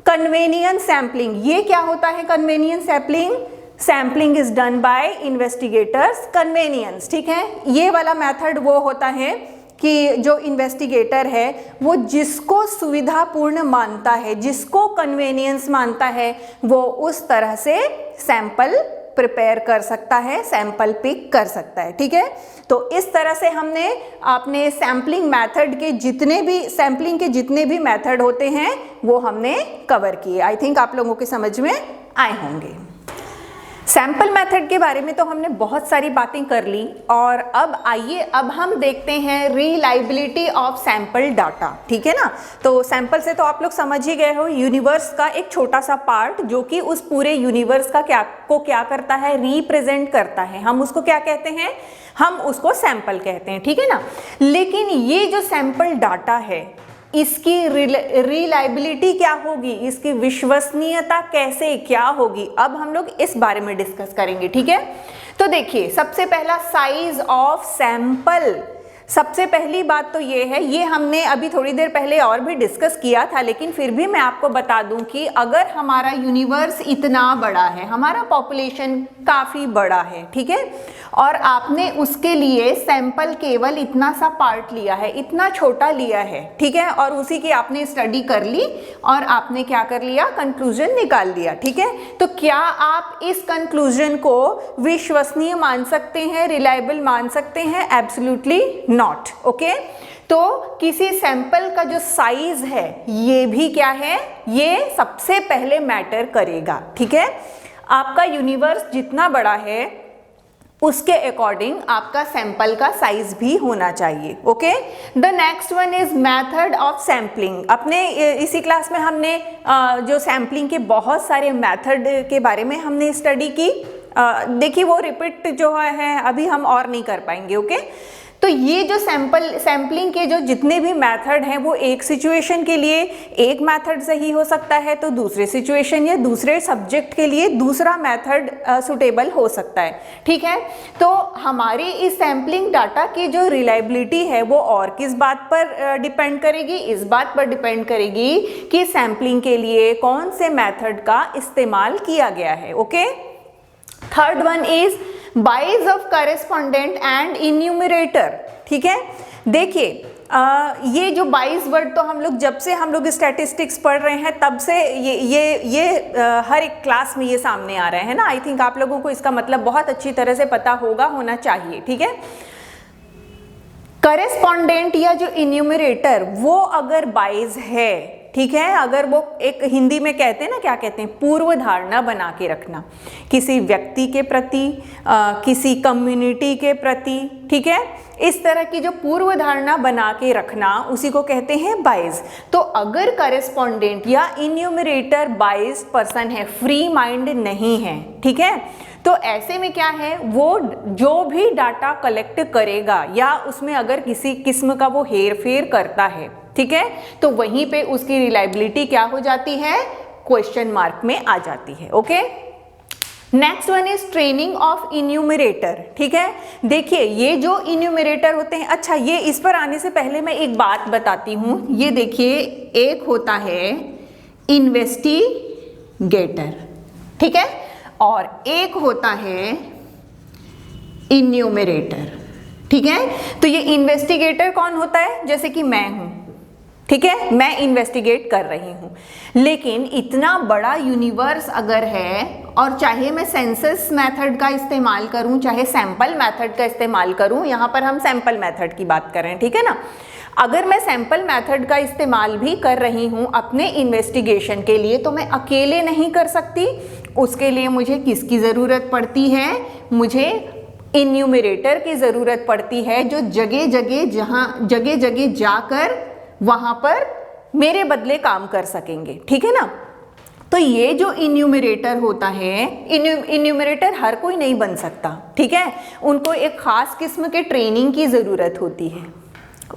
कन्वेनियंस सैंपलिंग। ये क्या होता है convenience sampling, sampling is done by investigators convenience, ठीक है। ये वाला मेथड वो होता है कि जो इन्वेस्टिगेटर है वो जिसको सुविधापूर्ण मानता है, जिसको कन्वेनियंस मानता है, वो उस तरह से सैंपल प्रिपेयर कर सकता है, सैंपल पिक कर सकता है, ठीक है। तो इस तरह से हमने अपने सैम्पलिंग मेथड के जितने भी, सैम्पलिंग के जितने भी मेथड होते हैं वो हमने कवर किए। आई थिंक आप लोगों के समझ में आए होंगे। सैंपल मेथड के बारे में तो हमने बहुत सारी बातें कर ली और अब आइए अब हम देखते हैं रिलायबिलिटी ऑफ सैंपल डाटा, ठीक है ना। तो सैंपल से तो आप लोग समझ ही गए हो, यूनिवर्स का एक छोटा सा पार्ट जो कि उस पूरे यूनिवर्स का क्या करता है, रिप्रेजेंट करता है। हम उसको क्या कहते हैं, हम उसको सैंपल कहते हैं, ठीक है ना। लेकिन ये जो सैंपल डाटा है इसकी रिलायबिलिटी क्या होगी, इसकी विश्वसनीयता कैसे क्या होगी, अब हम लोग इस बारे में डिस्कस करेंगे, ठीक है। तो देखिए सबसे पहला साइज ऑफ सैंपल। सबसे पहली बात तो ये है, ये हमने अभी थोड़ी देर पहले और भी डिस्कस किया था, लेकिन फिर भी मैं आपको बता दूं कि अगर हमारा यूनिवर्स इतना बड़ा है, हमारा पॉपुलेशन काफ़ी बड़ा है, ठीक है, और आपने उसके लिए सैंपल केवल इतना सा पार्ट लिया है, इतना छोटा लिया है, ठीक है, और उसी की आपने स्टडी कर ली और आपने क्या कर लिया, कंक्लूजन निकाल लिया, ठीक है। तो क्या आप इस कंक्लूजन को विश्वसनीय मान सकते हैं, रिलायबल मान सकते हैं? Absolutely not. ओके, तो किसी सैंपल का जो साइज है ये भी क्या है, ये सबसे पहले मैटर करेगा, ठीक है। आपका यूनिवर्स जितना बड़ा है उसके अकॉर्डिंग आपका सैंपल का साइज भी होना चाहिए। Okay, the next one is method of sampling. अपने इसी क्लास में हमने जो सैम्पलिंग के बहुत सारे मेथड के बारे में हमने स्टडी की। देखिए वो रिपीट जो है अभी हम और नहीं कर पाएंगे। ओके, तो ये जो सैम्पलिंग के जो जितने भी मेथड हैं वो एक सिचुएशन के लिए एक मेथड सही हो सकता है, तो दूसरे सिचुएशन या दूसरे सब्जेक्ट के लिए दूसरा मेथड सुटेबल हो सकता है, ठीक है। तो हमारी इस सैम्पलिंग डाटा की जो रिलायबिलिटी है वो और किस बात पर डिपेंड करेगी? इस बात पर डिपेंड करेगी कि सैम्पलिंग के लिए कौन से मेथड का इस्तेमाल किया गया है। Okay, third one is bias of correspondent and enumerator, ठीक है। देखिए ये जो बाइज वर्ड तो हम लोग जब से हम लोग स्टैटिस्टिक्स पढ़ रहे हैं तब से ये हर एक क्लास में ये सामने आ रहे हैं ना। आई थिंक आप लोगों को इसका मतलब बहुत अच्छी तरह से पता होना चाहिए, ठीक है। करेस्पॉन्डेंट या जो इन्यूमरेटर वो अगर बाइज है, ठीक है, अगर वो एक हिंदी में कहते हैं ना, क्या कहते हैं, पूर्व धारणा बना के रखना किसी व्यक्ति के प्रति, किसी कम्युनिटी के प्रति, ठीक है, इस तरह की जो पूर्व धारणा बना के रखना उसी को कहते हैं बाइज। तो अगर करेस्पॉन्डेंट या इन्यूमरेटर बाइज पर्सन है, फ्री माइंड नहीं है, ठीक है, तो ऐसे में क्या है, वो जो भी डाटा कलेक्ट करेगा या उसमें अगर किसी किस्म का वो हेर फेर करता है, ठीक है, तो वहीं पे उसकी रिलायबिलिटी क्या हो जाती है, क्वेश्चन मार्क में आ जाती है। Okay, next one is training of enumerator, ठीक है। देखिए ये जो इन्यूमरेटर होते हैं, अच्छा ये इस पर आने से पहले मैं एक बात बताती हूँ। ये देखिए एक होता है इन्वेस्टिगेटर, ठीक है, और एक होता है इन्यूमरेटर, ठीक है। तो ये इन्वेस्टिगेटर कौन होता है? जैसे कि मैं हूं, ठीक है, मैं इन्वेस्टिगेट कर रही हूं, लेकिन इतना बड़ा यूनिवर्स अगर है और चाहे मैं सेंसस मेथड का इस्तेमाल करूं, चाहे सैंपल मेथड का इस्तेमाल करूं, यहां पर हम सैंपल मेथड की बात कर रहे हैं, ठीक है ना। अगर मैं सैंपल मेथड का इस्तेमाल भी कर रही हूं अपने इन्वेस्टिगेशन के लिए, तो मैं अकेले नहीं कर सकती। उसके लिए मुझे किसकी ज़रूरत पड़ती है? मुझे इन्यूमरेटर की ज़रूरत पड़ती है, जो जगह जगह जाकर वहाँ पर मेरे बदले काम कर सकेंगे, ठीक है ना। तो ये जो इन्यूमरेटर होता है, इन्यूमरेटर हर कोई नहीं बन सकता, ठीक है, उनको एक ख़ास किस्म के ट्रेनिंग की ज़रूरत होती है।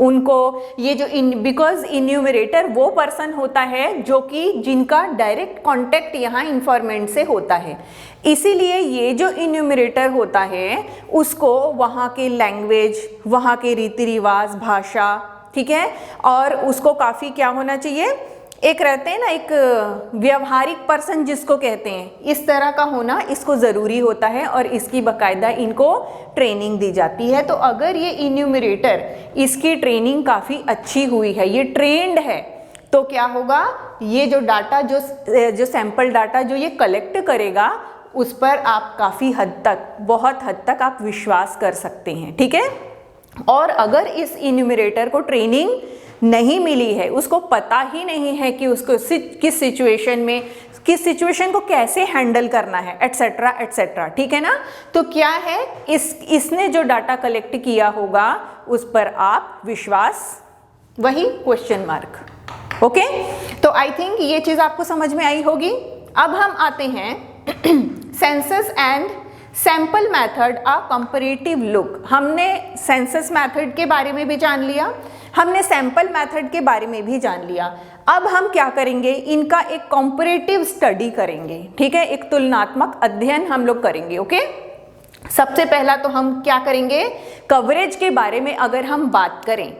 उनको ये जो बिकॉज इन्यूमरेटर वो पर्सन होता है जो कि जिनका डायरेक्ट कांटेक्ट यहाँ इन्फॉर्मेंट से होता है, इसीलिए ये जो इन्यूमरेटर होता है उसको वहाँ के लैंग्वेज, वहाँ के रीति रिवाज, भाषा, ठीक है, और उसको काफ़ी क्या होना चाहिए, एक रहते हैं ना, एक व्यवहारिक पर्सन जिसको कहते हैं, इस तरह का होना इसको ज़रूरी होता है और इसकी बाकायदा इनको ट्रेनिंग दी जाती है। तो अगर ये इन्यूमरेटर, इसकी ट्रेनिंग काफ़ी अच्छी हुई है, ये ट्रेंड है, तो क्या होगा, ये जो डाटा जो सैंपल डाटा जो ये कलेक्ट करेगा उस पर आप काफ़ी हद तक, बहुत हद तक आप विश्वास कर सकते हैं, ठीक है। और अगर इस इन्यूमरेटर को ट्रेनिंग नहीं मिली है, उसको पता ही नहीं है कि उसको किस सिचुएशन में, किस सिचुएशन को कैसे हैंडल करना है, एटसेट्रा एटसेट्रा, ठीक है ना, तो क्या है, इसने जो डाटा कलेक्ट किया होगा उस पर आप विश्वास, वही क्वेश्चन मार्क। ओके, तो आई थिंक ये चीज़ आपको समझ में आई होगी। अब हम आते हैं census and sample method a comparative look. हमने सेंसस मेथड के बारे में भी जान लिया, हमने सैंपल मेथड के बारे में भी जान लिया। अब हम क्या करेंगे, इनका एक कंपैरेटिव स्टडी करेंगे, ठीक है, एक तुलनात्मक अध्ययन हम लोग करेंगे। ओके, सबसे पहला तो हम क्या करेंगे, कवरेज के बारे में अगर हम बात करें,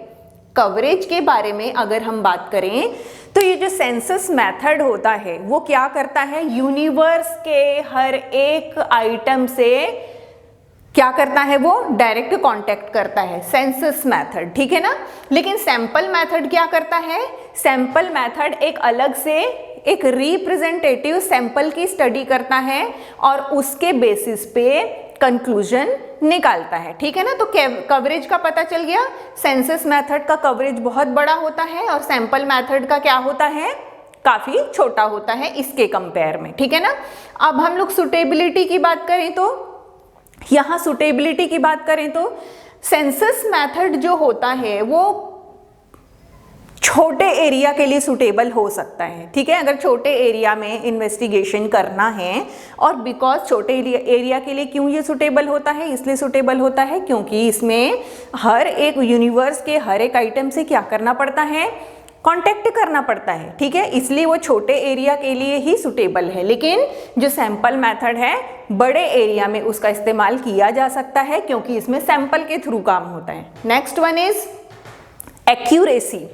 कवरेज के बारे में अगर हम बात करें तो ये जो सेंसस मेथड होता है वो क्या करता है, यूनिवर्स के हर एक आइटम से क्या करता है, वो डायरेक्ट कांटेक्ट करता है, सेंसस मेथड, ठीक है ना। लेकिन सैंपल मेथड क्या करता है, सैंपल मेथड एक अलग से एक रिप्रेजेंटेटिव सैंपल की स्टडी करता है और उसके बेसिस पे कंक्लूजन निकालता है, ठीक है ना। तो कवरेज का पता चल गया, सेंसस मेथड का कवरेज बहुत बड़ा होता है और सैंपल मेथड का क्या होता है, काफी छोटा होता है इसके कंपेयर में, ठीक है ना। अब हम लोग सुटेबिलिटी की बात करें तो यहाँ सुटेबिलिटी की बात करें तो सेंसस मेथड जो होता है वो छोटे एरिया के लिए सुटेबल हो सकता है, ठीक है। अगर छोटे एरिया में इन्वेस्टिगेशन करना है, और बिकॉज छोटे एरिया के लिए क्यों ये सुटेबल होता है, इसलिए सुटेबल होता है क्योंकि इसमें हर एक यूनिवर्स के हर एक आइटम से क्या करना पड़ता है, कांटेक्ट करना पड़ता है, ठीक है, इसलिए वो छोटे एरिया के लिए ही सुटेबल है। लेकिन जो सैंपल मेथड है बड़े एरिया में उसका इस्तेमाल किया जा सकता है क्योंकि इसमें सैंपल के थ्रू काम होता है। Next one is accuracy.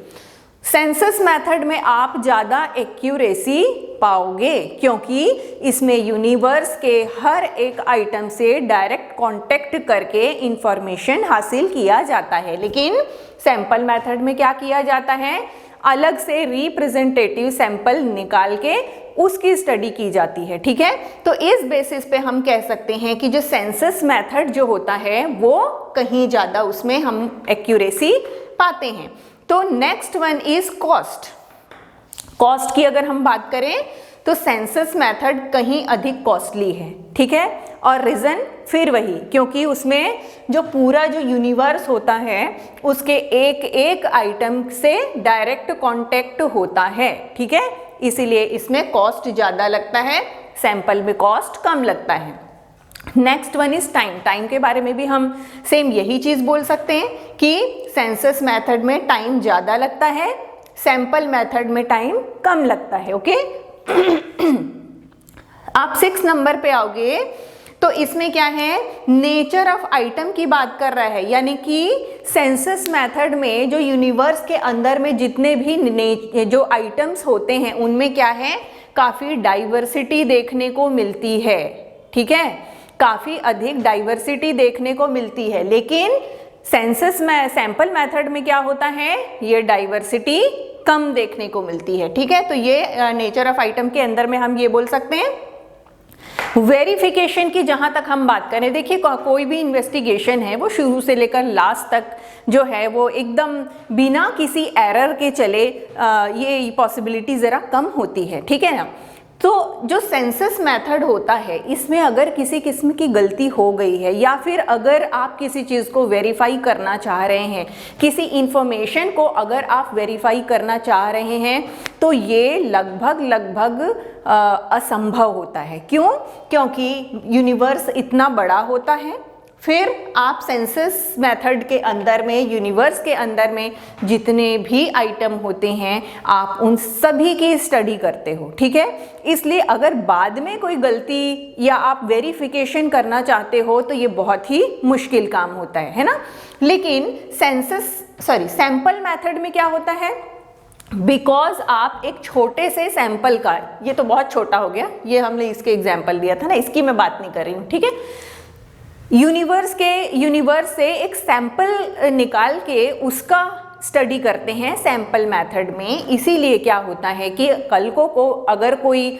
Census method में आप ज़्यादा एक्यूरेसी पाओगे क्योंकि इसमें यूनिवर्स के हर एक आइटम से डायरेक्ट कांटेक्ट करके इंफॉर्मेशन हासिल किया जाता है। लेकिन सैंपल मेथड में क्या किया जाता है, अलग से रिप्रेजेंटेटिव सैंपल निकाल के उसकी स्टडी की जाती है, ठीक है। तो इस बेसिस पे हम कह सकते हैं कि जो सेंसस मेथड जो होता है वो कहीं ज़्यादा उसमें हम एक्यूरेसी पाते हैं। तो next one is cost. Cost की अगर हम बात करें तो सेंसस मेथड कहीं अधिक कॉस्टली है, ठीक है। और रीज़न फिर वही, क्योंकि उसमें जो पूरा जो यूनिवर्स होता है उसके एक एक आइटम से डायरेक्ट कांटेक्ट होता है, ठीक है, इसीलिए इसमें कॉस्ट ज़्यादा लगता है, सैंपल में कॉस्ट कम लगता है। Next one is time. Time के बारे में भी हम सेम यही चीज़ बोल सकते हैं कि सेंसस मेथड में टाइम ज़्यादा लगता है, सैंपल मेथड में टाइम कम लगता है, ओके। आप 6 नंबर पे आओगे तो इसमें क्या है, नेचर ऑफ आइटम की बात कर रहा है, यानी कि सेंसस मेथड में जो यूनिवर्स के अंदर में जितने भी जो आइटम्स होते हैं उनमें क्या है, काफ़ी डाइवर्सिटी देखने को मिलती है, ठीक है, काफ़ी अधिक डाइवर्सिटी देखने को मिलती है। लेकिन सेंसस में सैंपल मेथड में क्या होता है, ये डाइवर्सिटी कम देखने को मिलती है, ठीक है। तो ये नेचर ऑफ आइटम के अंदर में हम ये बोल सकते हैं। वेरिफिकेशन की जहां तक हम बात करें, देखिए कोई भी इन्वेस्टिगेशन है वो शुरू से लेकर लास्ट तक जो है वो एकदम बिना किसी एरर के चले, ये पॉसिबिलिटी ज़रा कम होती है, ठीक है ना। तो जो सेंसस मेथड होता है इसमें अगर किसी किस्म की गलती हो गई है या फिर अगर आप किसी चीज़ को वेरीफाई करना चाह रहे हैं, किसी इंफॉर्मेशन को अगर आप वेरीफाई करना चाह रहे हैं, तो ये लगभग असंभव होता है। क्यों? क्योंकि यूनिवर्स इतना बड़ा होता है, फिर आप सेंसस मेथड के अंदर में, यूनिवर्स के अंदर में जितने भी आइटम होते हैं आप उन सभी की स्टडी करते हो, ठीक है। इसलिए अगर बाद में कोई गलती या आप वेरिफिकेशन करना चाहते हो तो ये बहुत ही मुश्किल काम होता है ना। लेकिन सैंपल मेथड में क्या होता है, बिकॉज आप एक छोटे से सैंपल का, ये तो बहुत छोटा हो गया, ये हमने इसके एग्जाम्पल दिया था ना, इसकी मैं बात नहीं कर रही हूँ, ठीक है। यूनिवर्स से एक सैंपल निकाल के उसका स्टडी करते हैं सैंपल मेथड में। इसीलिए क्या होता है कि कल को अगर कोई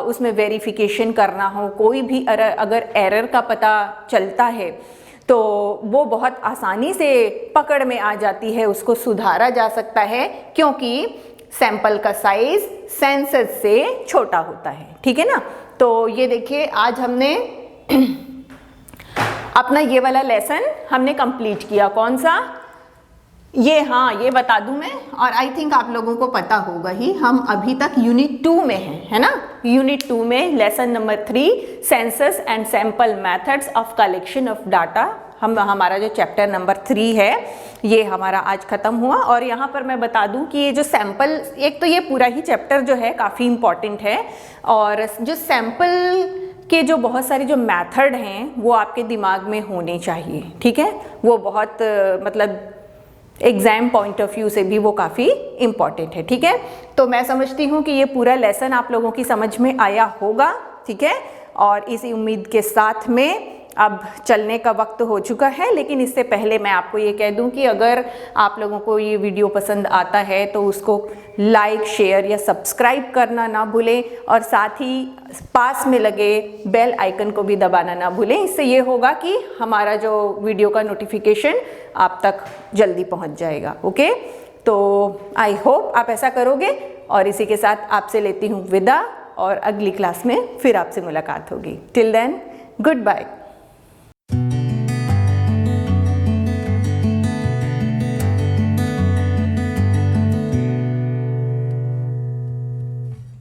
उसमें वेरिफिकेशन करना हो, कोई भी अगर एरर का पता चलता है तो वो बहुत आसानी से पकड़ में आ जाती है, उसको सुधारा जा सकता है क्योंकि सैंपल का साइज सेंसस से छोटा होता है, ठीक है ना। तो ये देखिए आज हमने अपना ये वाला लेसन हमने कंप्लीट किया। कौन सा? ये, हाँ ये बता दूं मैं, और आई थिंक आप लोगों को पता होगा ही, हम अभी तक यूनिट 2 में हैं, है ना। यूनिट 2 में lesson number 3 census and sample methods of collection of data, हमारा जो चैप्टर नंबर 3 है ये हमारा आज ख़त्म हुआ। और यहाँ पर मैं बता दूं कि ये जो सैंपल, एक तो ये पूरा ही चैप्टर जो है काफ़ी इम्पॉर्टेंट है, और जो सैंपल के जो बहुत सारे जो मेथड हैं वो आपके दिमाग में होने चाहिए, ठीक है। वो बहुत मतलब एग्ज़ाम पॉइंट ऑफ व्यू से भी वो काफ़ी इम्पॉर्टेंट है, ठीक है। तो मैं समझती हूँ कि ये पूरा लेसन आप लोगों की समझ में आया होगा, ठीक है। और इसी उम्मीद के साथ में अब चलने का वक्त हो चुका है, लेकिन इससे पहले मैं आपको ये कह दूं कि अगर आप लोगों को ये वीडियो पसंद आता है तो उसको लाइक, शेयर या सब्सक्राइब करना ना भूलें, और साथ ही पास में लगे बेल आइकन को भी दबाना ना भूलें। इससे ये होगा कि हमारा जो वीडियो का नोटिफिकेशन आप तक जल्दी पहुंच जाएगा, ओके। तो आई होप आप ऐसा करोगे, और इसी के साथ आपसे लेती हूँ विदा, और अगली क्लास में फिर आपसे मुलाकात होगी। Till then, good bye.